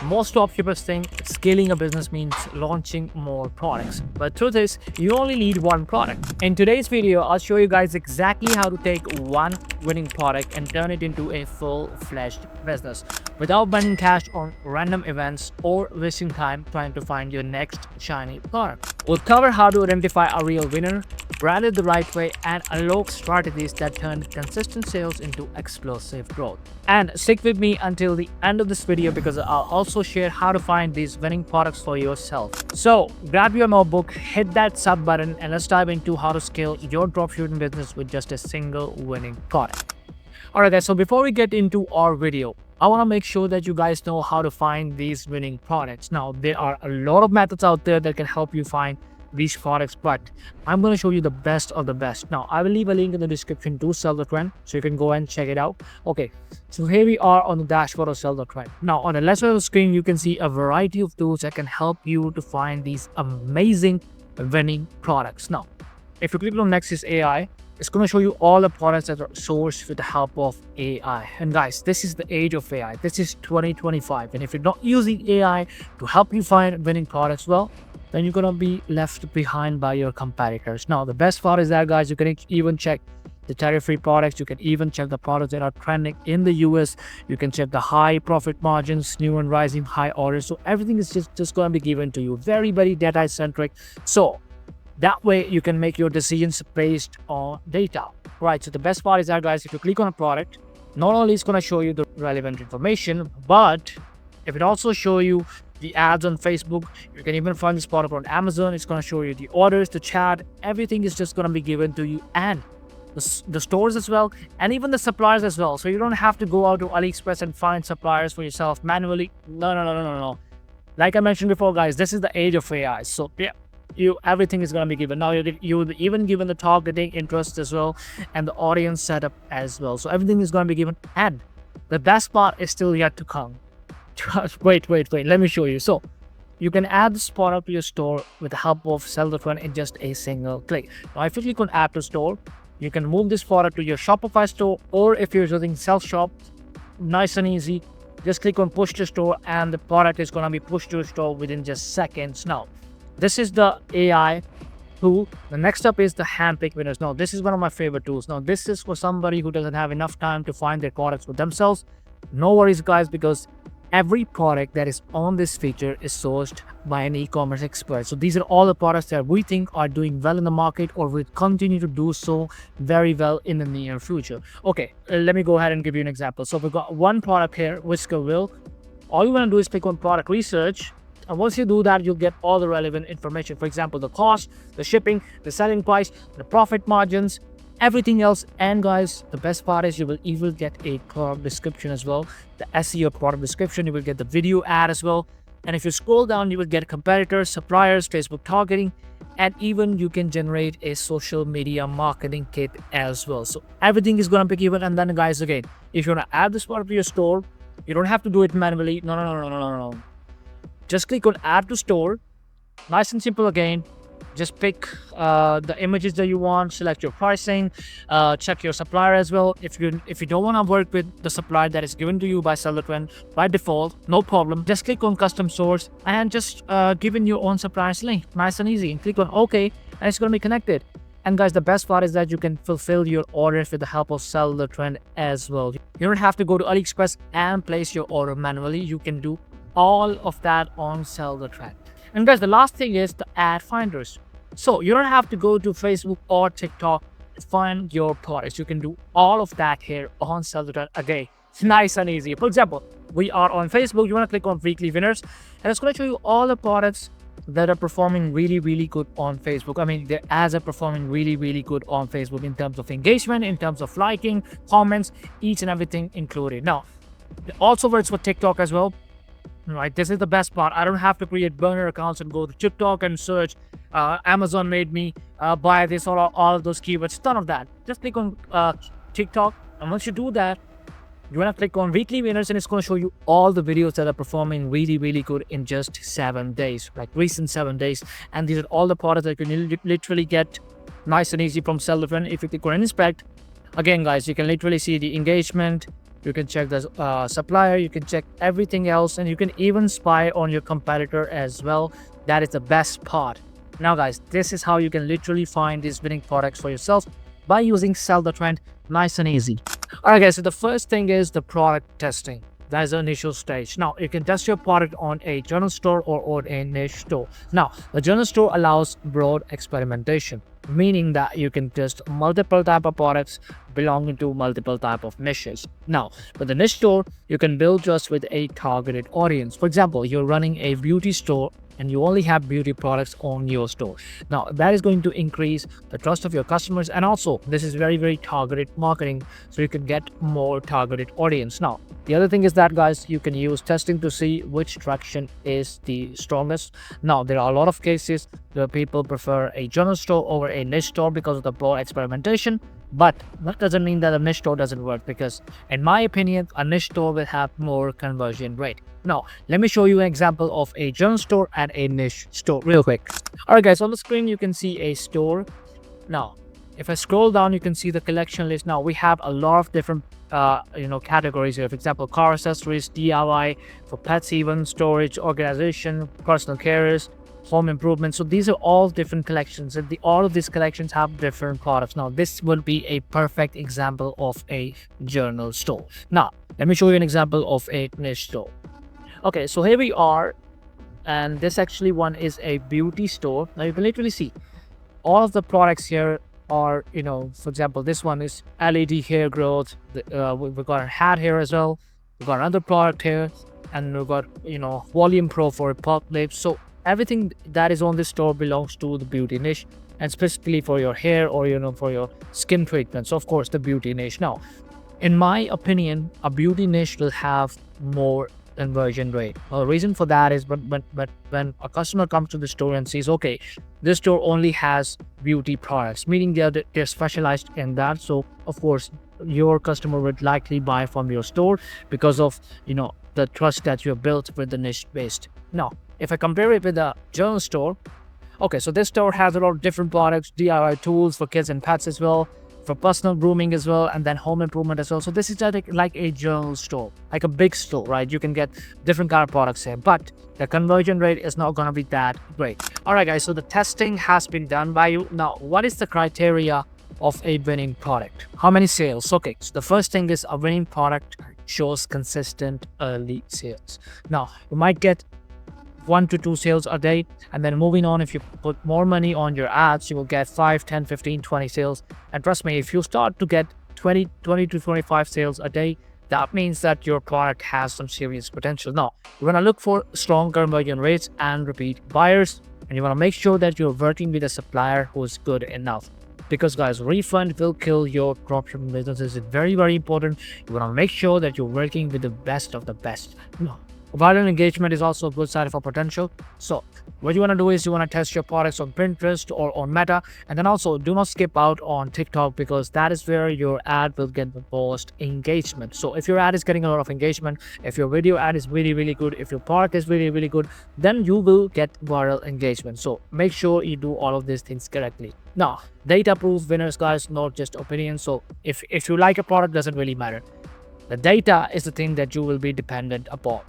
Most dropshippers think scaling a business means launching more products, but truth is, you only need one product. In today's video, I'll show you guys exactly how to take one winning product and turn it into a full-fledged business without burning cash on random events or wasting time trying to find your next shiny product. We'll cover how to identify a real winner, brand it the right way, and unlock strategies that turn consistent sales into explosive growth. And stick with me until the end of this video because I'll also share how to find these winning products for yourself. So grab your notebook, hit that sub button, and let's dive into how to scale your dropshipping business with just a single winning product. Alright guys, so before we get into our video, I want to make sure that you guys know how to find these winning products. Now, there are a lot of methods out there that can help you find these products, but I'm going to show you the best of the best. Now, I will leave a link in the description to Sell the Trend, so you can go and check it out. Okay, so here we are on the dashboard of Sell the Trend. Now, on the left side of the screen, you can see a variety of tools that can help you to find these amazing winning products. Now, if you click on Next is AI, it's going to show you all the products that are sourced with the help of AI. And guys, this is the age of AI. This is 2025. And if you're not using AI to help you find winning products, well, then you're going to be left behind by your competitors. Now, the best part is that, guys, you can even check the tariff-free products. You can even check the products that are trending in the US. You can check the high profit margins, new and rising high orders. So everything is just going to be given to you. Very, very data-centric. So that way you can make your decisions based on data, right? So the best part is that, guys, if you click on a product, not only it's going to show you the relevant information, but if it also show you the ads on Facebook, you can even find this product on Amazon. It's going to show you the orders, the chat, everything is just going to be given to you, and the stores as well, and even the suppliers as well. So you don't have to go out to AliExpress and find suppliers for yourself manually. No. Like I mentioned before, guys, this is the age of AI. So yeah, everything is going to be given. Now you're even given the targeting interest as well and the audience setup as well. So everything is going to be given, and the best part is still yet to come. Wait, let me show you. So you can add this product to your store with the help of Sell the Trend in just a single click. Now, if you click on Add to Store, you can move this product to your Shopify store, or if you're using SellShop, nice and easy, just click on Push to Store and the product is going to be pushed to your store within just seconds. Now, this is the AI tool. The next up is the handpick winners. Now, this is one of my favorite tools. Now, this is for somebody who doesn't have enough time to find their products for themselves. No worries, guys, because every product that is on this feature is sourced by an e-commerce expert. So these are all the products that we think are doing well in the market or will continue to do so very well in the near future. Okay, let me go ahead and give you an example. So we've got one product here, Whisker Will. All you want to do is click on product research. And once you do that, you'll get all the relevant information. For example, the cost, the shipping, the selling price, the profit margins, everything else. And guys, the best part is you will even get a product description as well. The SEO product description, you will get the video ad as well. And if you scroll down, you will get competitors, suppliers, Facebook targeting, and even you can generate a social media marketing kit as well. So everything is going to be given. And then, guys, again, if you want to add this product to your store, you don't have to do it manually. No. Just click on Add to Store. Nice and simple again. Just pick the images that you want, select your pricing, check your supplier as well. If you don't want to work with the supplier that is given to you by Sell the Trend by default, no problem. Just click on Custom Source and just give in your own supplier's link. Nice and easy. And click on OK, and it's going to be connected. And guys, the best part is that you can fulfill your orders with the help of Sell the Trend as well. You don't have to go to AliExpress and place your order manually. You can do all of that on Sell the Trend. And guys, the last thing is the ad finders. So you don't have to go to Facebook or TikTok to find your products. You can do all of that here on Sell the Trend. Again, it's nice and easy. For example, we are on Facebook. You want to click on weekly winners, and it's going to show you all the products that are performing really, really good on Facebook. I mean, their ads are performing really, really good on Facebook in terms of engagement, in terms of liking, comments, each and everything included. Now, it also works for TikTok as well. Right, this is the best part. I don't have to create burner accounts and go to TikTok and search Amazon made me buy this or all of those keywords. None of that. Just click on TikTok, and once you do that, you want to click on weekly winners, and it's going to show you all the videos that are performing really, really good in just 7 days, like recent 7 days. And these are all the products that you can literally get nice and easy from Sell the Trend. If you click on inspect, again, guys, you can literally see the engagement, you can check the supplier, you can check everything else, and you can even spy on your competitor as well. That is the best part. Now guys, this is how you can literally find these winning products for yourself by using Sell the Trend. Nice and easy. Alright guys, so the first thing is the product testing. That is the initial stage. Now you can test your product on a general store or on a niche store. Now the general store allows broad experimentation, meaning that you can test multiple type of products belonging to multiple type of niches. Now with the niche store, you can build just with a targeted audience. For example, you're running a beauty store and you only have beauty products on your store. Now that is going to increase the trust of your customers, and also this is very targeted marketing, so you can get more targeted audience. Now the other thing is that guys, you can use testing to see which traction is the strongest. Now there are a lot of cases where people prefer a general store over a niche store because of the broad experimentation, but that doesn't mean that a niche store doesn't work, because in my opinion a niche store will have more conversion rate. Now let me show you an example of a general store and a niche store real quick. Alright guys, on the screen you can see a store. Now if I scroll down, you can see the collection list. Now we have a lot of different categories here. For example, car accessories, DIY, for pets, even storage, organization, personal carers, home improvement. So these are all different collections, and all of these collections have different products. Now this would be a perfect example of a journal store. Now let me show you an example of a niche store. Okay, so here we are, and this actually one is a beauty store. Now you can literally see all of the products here are, for example, this one is LED hair growth. We've got a hat here as well. We've got another product here, and we've got volume pro for pulp lips. So everything that is on this store belongs to the beauty niche, and specifically for your hair or for your skin treatments. So of course the beauty niche. Now in my opinion, a beauty niche will have more conversion rate. Well, the reason for that is when a customer comes to the store and sees, okay, this store only has beauty products, meaning they're specialized in that. So of course your customer would likely buy from your store because of the trust that you have built with the niche based. Now if I compare it with a general store, okay, so this store has a lot of different products, DIY tools for kids and pets as well, for personal grooming as well, and then home improvement as well. So this is like a general store, like a big store, right? You can get different kind of products here, but the conversion rate is not going to be that great. All right guys, so the testing has been done by you. Now what is the criteria of a winning product? How many sales? Okay, so the first thing is a winning product shows consistent early sales. Now you might get 1 to 2 sales a day, and then moving on, if you put more money on your ads, you will get 5, 10, 15, 20 sales. And trust me, if you start to get 20 to 25 sales a day, that means that your product has some serious potential. Now you want to look for strong conversion rates and repeat buyers, and you want to make sure that you're working with a supplier who is good enough, because guys, refund will kill your dropshipping business. This is very important. You want to make sure that you're working with the best of the best. Viral engagement is also a good side of a potential. So what you want to do is you want to test your products on Pinterest or on Meta, and then also do not skip out on TikTok, because that is where your ad will get the most engagement. So if your ad is getting a lot of engagement, if your video ad is really good, if your product is really good, then you will get viral engagement. So make sure you do all of these things correctly. Now data proves winners, guys, not just opinions. So if you like a product, doesn't really matter. The data is the thing that you will be dependent upon.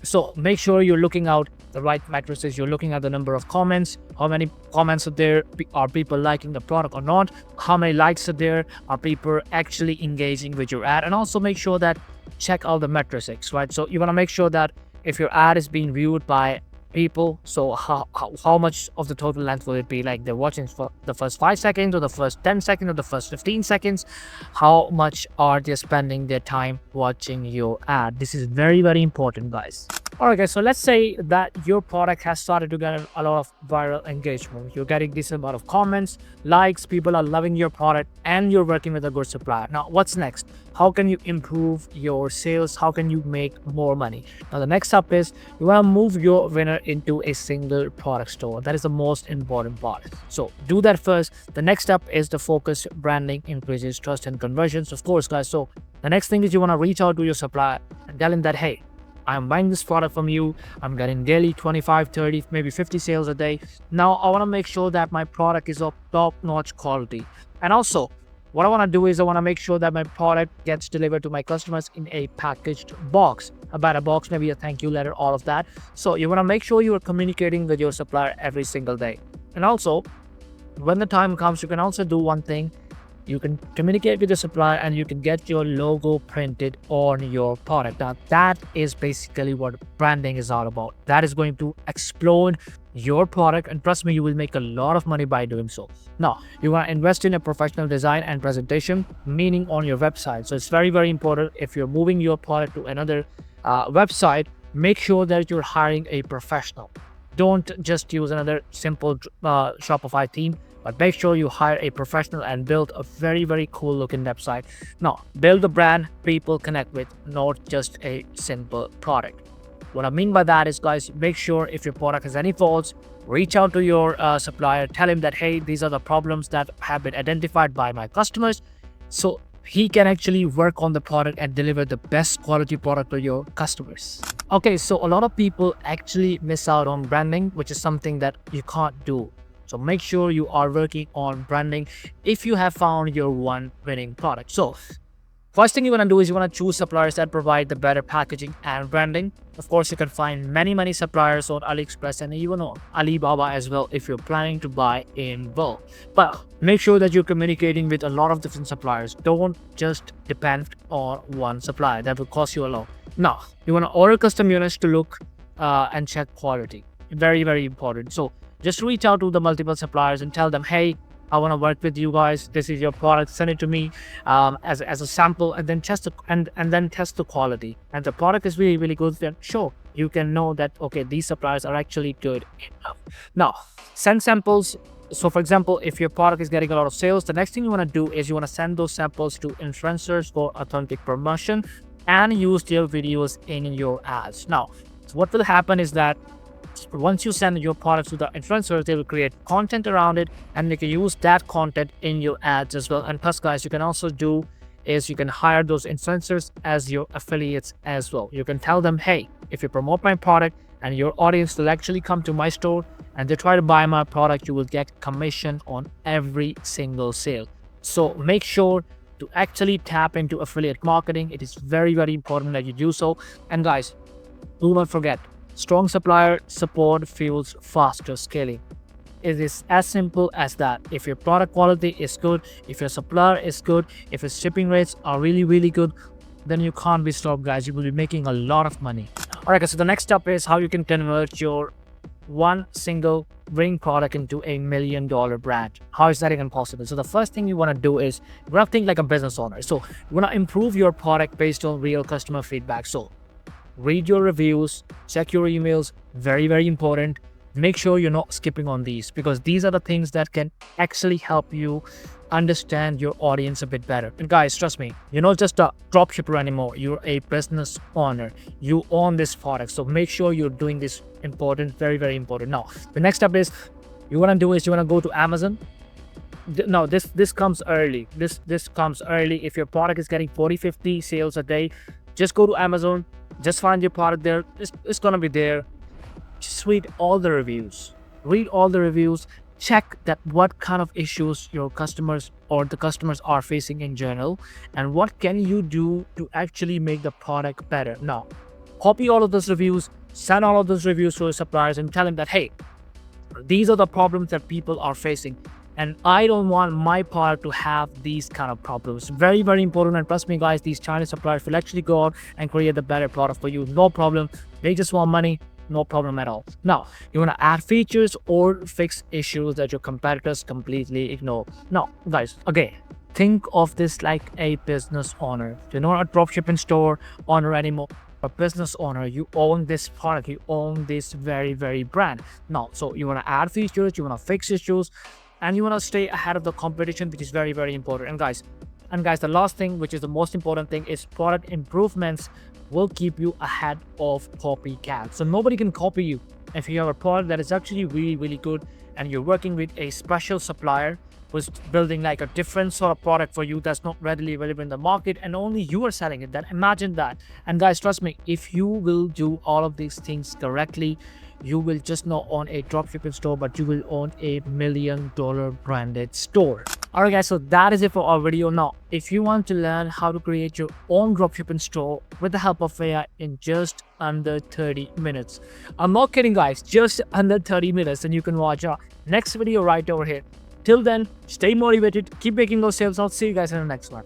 So make sure you're looking out the right matrices. You're looking at the number of comments, how many comments are there, are people liking the product or not, how many likes are there, are people actually engaging with your ad, and also make sure that check out the matrices, right? So you want to make sure that if your ad is being viewed by people, so how much of the total length will it be? Like they're watching for the first 5 seconds or the first 10 seconds or the first 15 seconds? How much are they spending their time watching your ad? This is very important, guys. Alright guys, so let's say that your product has started to get a lot of viral engagement. You're getting decent amount of comments, likes, people are loving your product, and you're working with a good supplier. Now what's next? How can you improve your sales? How can you make more money? Now the next step is you want to move your winner into a single product store. That is the most important part. So do that first. The next step is the focused branding increases trust and conversions, of course, guys. So the next thing is you want to reach out to your supplier and tell him that, hey, I'm buying this product from you. I'm getting daily 25, 30, maybe 50 sales a day. Now I want to make sure that my product is of top-notch quality. And also What I want to do is I want to make sure that my product gets delivered to my customers in a packaged box, a better box, maybe a thank you letter, all of that. So you want to make sure you are communicating with your supplier every single day. And also, when the time comes, you can also do one thing. You can communicate with the supplier and you can get your logo printed on your product. Now, that is basically what branding is all about. That is going to explode your product, and trust me, you will make a lot of money by doing so. Now, you want to invest in a professional design and presentation, meaning on your website. So it's very, very important. If you're moving your product to another website, make sure that you're hiring a professional. Don't just use another simple Shopify theme, but make sure you hire a professional and build a very, very cool looking website. Now, build a brand people connect with, not just a simple product. What I mean by that is, guys, make sure if your product has any faults, reach out to your supplier, tell him that, hey, these are the problems that have been identified by my customers. So he can actually work on the product and deliver the best quality product to your customers. Okay, so a lot of people actually miss out on branding, which is something that you can't do. So make sure you are working on branding if you have found your one winning product. So first thing you want to do is you want to choose suppliers that provide the better packaging and branding. Of course, you can find many suppliers on AliExpress and even on Alibaba as well if you're planning to buy in bulk. But make sure that you're communicating with a lot of different suppliers. Don't just depend on one supplier. That will cost you a lot. Now, you want to order custom units to look and check quality. Very, very important. So just reach out to the multiple suppliers and tell them, hey, I want to work with you guys. This is your product. Send it to me as a sample, and then test the quality. And the product is really, really good. Then sure, you can know that okay, these suppliers are actually good enough. Now, send samples. So for example, if your product is getting a lot of sales, the next thing you want to do is you want to send those samples to influencers for authentic promotion and use their videos in your ads. Now, so what will happen is that once you send your product to the influencers, they will create content around it and they can use that content in your ads as well. And plus, guys, you can also do is you can hire those influencers as your affiliates as well. You can tell them, hey, if you promote my product and your audience will actually come to my store and they try to buy my product, you will get commission on every single sale. So make sure to actually tap into affiliate marketing. It is very, very important that you do so. And guys, do not forget, strong supplier support fuels faster scaling. It is as simple as that. If your product quality is good, if your supplier is good, if your shipping rates are really, really good, then you can't be stopped, guys. You will be making a lot of money. All right, guys, so the next step is how you can convert your one single ring product into $1 million brand. How is that even possible? So the first thing you want to do is you want to think like a business owner. So you want to improve your product based on real customer feedback. So read your reviews, check your emails, very, very important. Make sure you're not skipping on these because these are the things that can actually help you understand your audience a bit better. And guys, trust me, you're not just a dropshipper anymore. You're a business owner. You own this product. So make sure you're doing this important, very, very important. Now, the next step is you want to go to Amazon. No, this comes early. This comes early. If your product is getting 40-50 sales a day, just go to Amazon. Just find your product there. It's gonna be there. Just read all the reviews. Check that what kind of issues your customers or the customers are facing in general, and what can you do to actually make the product better. Now, copy all of those reviews, send all of those reviews to your suppliers, and tell them that, hey, these are the problems that people are facing, and I don't want my product to have these kind of problems. Very, very important. And trust me, guys, these Chinese suppliers will actually go out and create the better product for you. No problem. They just want money. No problem at all. Now, you want to add features or fix issues that your competitors completely ignore. Now, guys, again, think of this like a business owner. You're not a dropshipping store owner anymore. A business owner, you own this product, you own this very, very brand. Now, so you want to add features, you want to fix issues, and you want to stay ahead of the competition, which is very, very important. And guys, the last thing, which is the most important thing, is product improvements will keep you ahead of copycats. So nobody can copy you. If you have a product that is actually really, really good and you're working with a special supplier who's building like a different sort of product for you that's not readily available in the market and only you are selling it, then imagine that. And guys, trust me, if you will do all of these things correctly, you will just not own a dropshipping store, but you will own $1 million branded store. Alright guys, so that is it for our video. Now, if you want to learn how to create your own dropshipping store with the help of AI in just under 30 minutes. I'm not kidding guys, just under 30 minutes, and you can watch our next video right over here. Till then, stay motivated, keep making those sales. I'll see you guys in the next one.